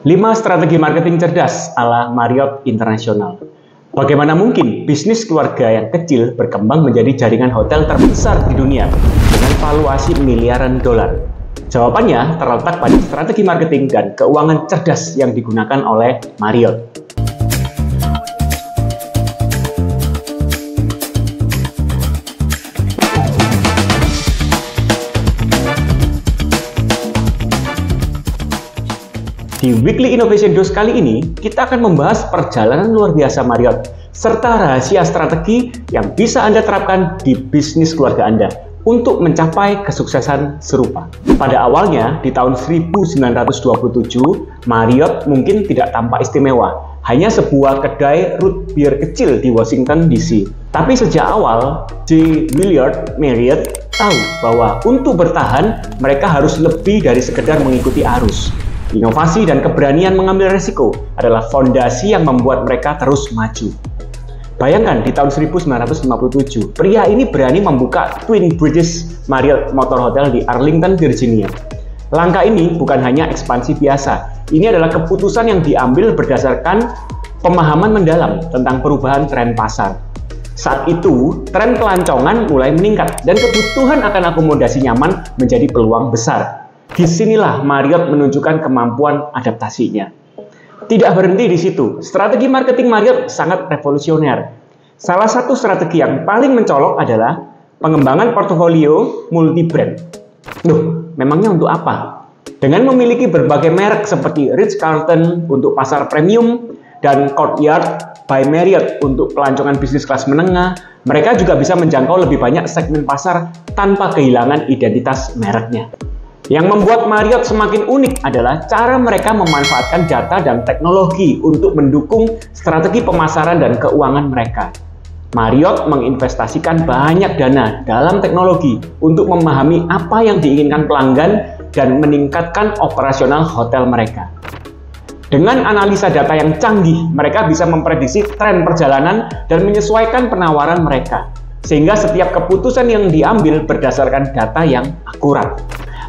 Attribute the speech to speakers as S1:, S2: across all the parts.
S1: 5 strategi marketing cerdas ala Marriott International. Bagaimana mungkin bisnis keluarga yang kecil berkembang menjadi jaringan hotel terbesar di dunia dengan valuasi miliaran dolar? Jawabannya terletak pada strategi marketing dan keuangan cerdas yang digunakan oleh Marriott. Di Weekly Innovation Dose kali ini, kita akan membahas perjalanan luar biasa Marriott, serta rahasia strategi yang bisa Anda terapkan di bisnis keluarga Anda untuk mencapai kesuksesan serupa. Pada awalnya, di tahun 1927, Marriott mungkin tidak tampak istimewa, hanya sebuah kedai root beer kecil di Washington DC. Tapi sejak awal, J. Willard Marriott tahu bahwa untuk bertahan, mereka harus lebih dari sekedar mengikuti arus. Inovasi dan keberanian mengambil resiko adalah fondasi yang membuat mereka terus maju. Bayangkan di tahun 1957, pria ini berani membuka Twin Bridges Marriott Motor Hotel di Arlington, Virginia. Langkah ini bukan hanya ekspansi biasa, ini adalah keputusan yang diambil berdasarkan pemahaman mendalam tentang perubahan tren pasar. Saat itu, tren kelancongan mulai meningkat dan kebutuhan akan akomodasi nyaman menjadi peluang besar. Disinilah Marriott menunjukkan kemampuan adaptasinya. Tidak berhenti di situ, strategi marketing Marriott sangat revolusioner. Salah satu strategi yang paling mencolok adalah pengembangan portofolio multi-brand. Loh, memangnya untuk apa? Dengan memiliki berbagai merek seperti Ritz-Carlton untuk pasar premium dan Courtyard by Marriott untuk pelancongan bisnis kelas menengah, mereka juga bisa menjangkau lebih banyak segmen pasar tanpa kehilangan identitas mereknya. Yang membuat Marriott semakin unik adalah cara mereka memanfaatkan data dan teknologi untuk mendukung strategi pemasaran dan keuangan mereka. Marriott menginvestasikan banyak dana dalam teknologi untuk memahami apa yang diinginkan pelanggan dan meningkatkan operasional hotel mereka. Dengan analisa data yang canggih, mereka bisa memprediksi tren perjalanan dan menyesuaikan penawaran mereka, sehingga setiap keputusan yang diambil berdasarkan data yang akurat.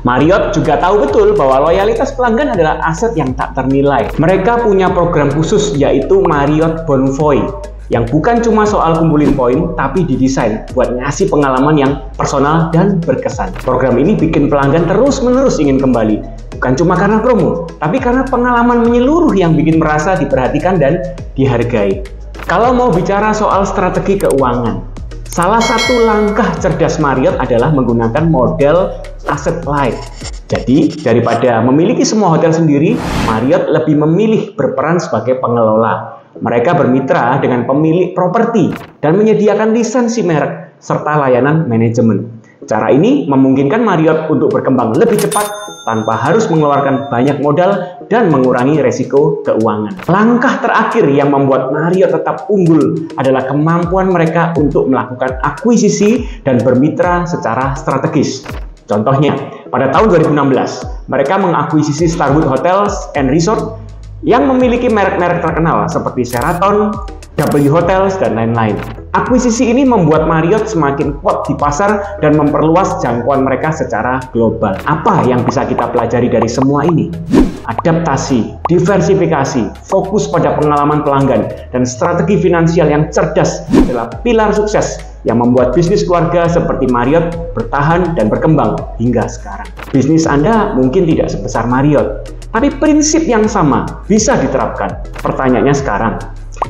S1: Marriott juga tahu betul bahwa loyalitas pelanggan adalah aset yang tak ternilai. Mereka punya program khusus yaitu Marriott Bonvoy yang bukan cuma soal kumpulin poin, tapi didesain buat ngasih pengalaman yang personal dan berkesan. Program ini bikin pelanggan terus-menerus ingin kembali, bukan cuma karena promo, tapi karena pengalaman menyeluruh yang bikin merasa diperhatikan dan dihargai. Kalau mau bicara soal strategi keuangan, salah satu langkah cerdas Marriott adalah menggunakan model asset light. Jadi, daripada memiliki semua hotel sendiri, Marriott lebih memilih berperan sebagai pengelola. Mereka bermitra dengan pemilik properti dan menyediakan lisensi merek serta layanan manajemen. Cara ini memungkinkan Marriott untuk berkembang lebih cepat tanpa harus mengeluarkan banyak modal dan mengurangi resiko keuangan. Langkah terakhir yang membuat Marriott tetap unggul adalah kemampuan mereka untuk melakukan akuisisi dan bermitra secara strategis. Contohnya, pada tahun 2016, mereka mengakuisisi Starwood Hotels and Resort yang memiliki merek-merek terkenal seperti Sheraton, W Hotels, dan lain-lain. Akuisisi ini membuat Marriott semakin kuat di pasar dan memperluas jangkauan mereka secara global. Apa yang bisa kita pelajari dari semua ini? Adaptasi, diversifikasi, fokus pada pengalaman pelanggan, dan strategi finansial yang cerdas adalah pilar sukses yang membuat bisnis keluarga seperti Marriott bertahan dan berkembang hingga sekarang. Bisnis Anda mungkin tidak sebesar Marriott, tapi prinsip yang sama bisa diterapkan. Pertanyaannya sekarang,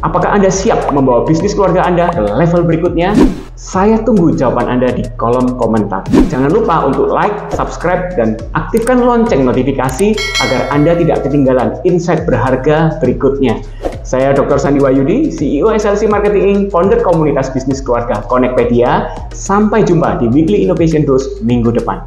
S1: apakah Anda siap membawa bisnis keluarga Anda ke level berikutnya? Saya tunggu jawaban Anda di kolom komentar. Jangan lupa untuk like, subscribe, dan aktifkan lonceng notifikasi agar Anda tidak ketinggalan insight berharga berikutnya. Saya Dr. Sandi Wahyudi, CEO SLC Marketing Inc., founder komunitas bisnis keluarga Connectpedia. Sampai jumpa di Weekly Innovation Dose minggu depan.